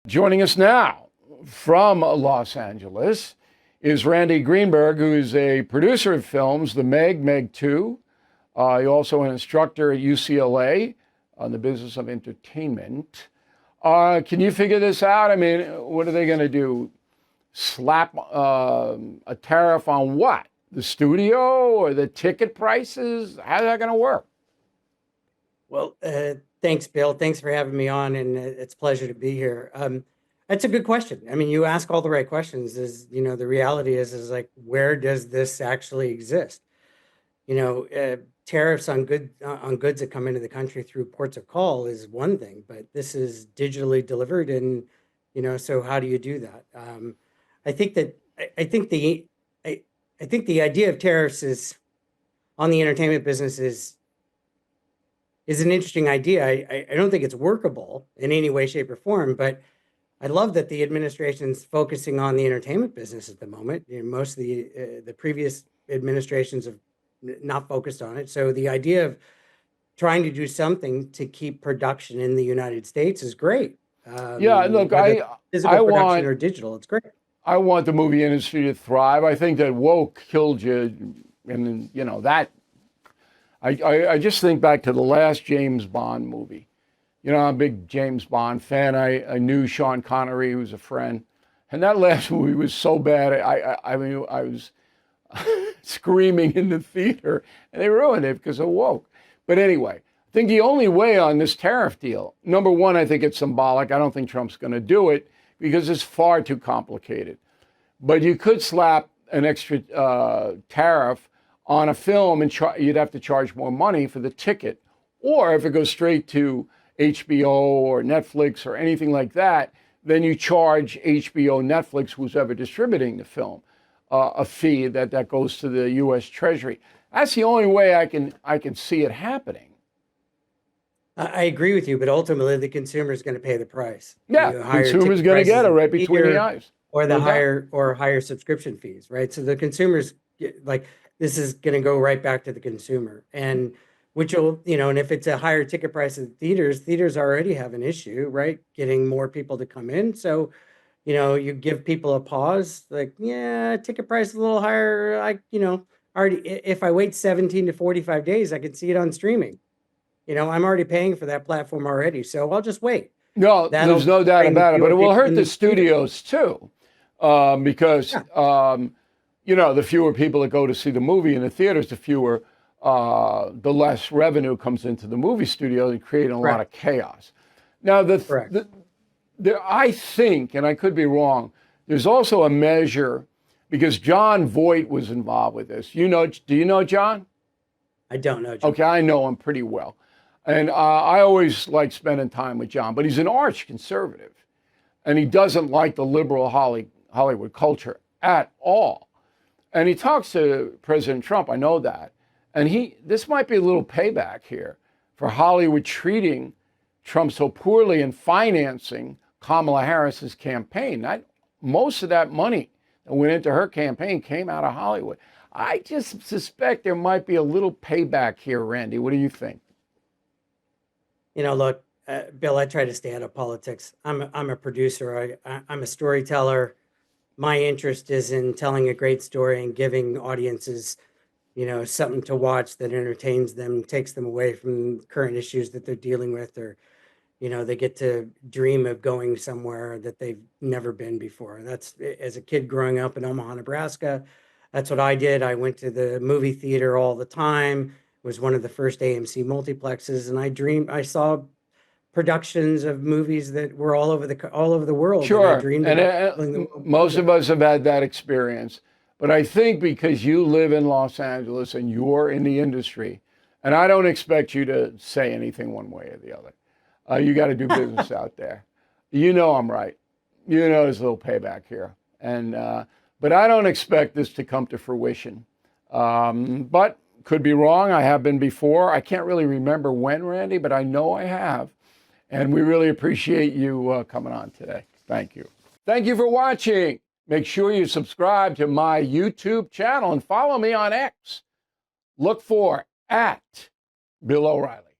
Joining us now from Los Angeles is Randy Greenberg, who is a producer of films, The Meg 2. He's also an instructor at UCLA on the business of entertainment. Can you figure this out? I mean, what are they going to do? Slap a tariff on what? The studio or the ticket prices? How's that going to work? Well, thanks, Bill. Thanks for having me on, and it's a pleasure to be here. That's a good question. I mean, you ask all the right questions. The reality is like, where does this actually exist? Tariffs on goods that come into the country through ports of call is one thing, but this is digitally delivered, and so how do you do that? I think the idea of tariffs is on the entertainment business is an interesting idea. I don't think it's workable in any way, shape, or form, but I love that the administration's focusing on the entertainment business at the moment. Most of the previous administrations have not focused on it. So the idea of trying to do something to keep production in the United States is great. Yeah, look, physical production or digital, it's great. I want the movie industry to thrive. I think that woke killed you, and that. I just think back to the last James Bond movie. I'm a big James Bond fan. I knew Sean Connery, who was a friend. And that last movie was so bad. I mean, I was screaming in the theater, and they ruined it because of woke. But anyway, I think the only way on this tariff deal, number one, I think it's symbolic. I don't think Trump's going to do it because it's far too complicated. But you could slap an extra tariff on a film, and you'd have to charge more money for the ticket. Or if it goes straight to HBO or Netflix or anything like that, then you charge HBO, Netflix, who's ever distributing the film, a fee that goes to the U.S. Treasury. That's the only way I can see it happening. I agree with you, but ultimately the consumer is going to pay the price. Yeah, the consumer's going to get it right between the eyes. Or the higher subscription fees, right? So the consumers, like, this is going to go right back to the consumer, and which will, and if it's a higher ticket price at theaters already have an issue, right? Getting more people to come in. So, you give people a pause, like, yeah, ticket price is a little higher. Already, if I wait 17 to 45 days, I can see it on streaming. I'm already paying for that platform already, so I'll just wait. No, there's no doubt about it, but it will hurt the studios too, because, the fewer people that go to see the movie in the theaters, the less revenue comes into the movie studio and creating a lot of chaos. Now, I think, and I could be wrong, there's also a measure, because John Voit was involved with this. Do you know John? I don't know John. Okay, I know him pretty well. And I always like spending time with John, but he's an arch conservative. And he doesn't like the liberal Hollywood culture at all. And he talks to President Trump, I know that. And this might be a little payback here for Hollywood treating Trump so poorly and financing Kamala Harris's campaign. Most of that money that went into her campaign came out of Hollywood. I just suspect there might be a little payback here, Randy. What do you think? Look, Bill, I try to stay out of politics. I'm a producer. I'm a storyteller. My interest is in telling a great story and giving audiences, something to watch that entertains them, takes them away from current issues that they're dealing with, or, they get to dream of going somewhere that they've never been before. That's, as a kid growing up in Omaha, Nebraska, that's what I did. I went to the movie theater all the time. It was one of the first AMC multiplexes, and I saw productions of movies that were all over the world. Sure, and most of us have had that experience. But I think because you live in Los Angeles and you're in the industry, and I don't expect you to say anything one way or the other. You got to do business out there. I'm right. There's a little payback here, but I don't expect this to come to fruition. But could be wrong. I have been before. I can't really remember when, Randy, but I know I have. And we really appreciate you coming on today. Thank you. Thank you for watching. Make sure you subscribe to my YouTube channel and follow me on X. Look for @Bill O'Reilly.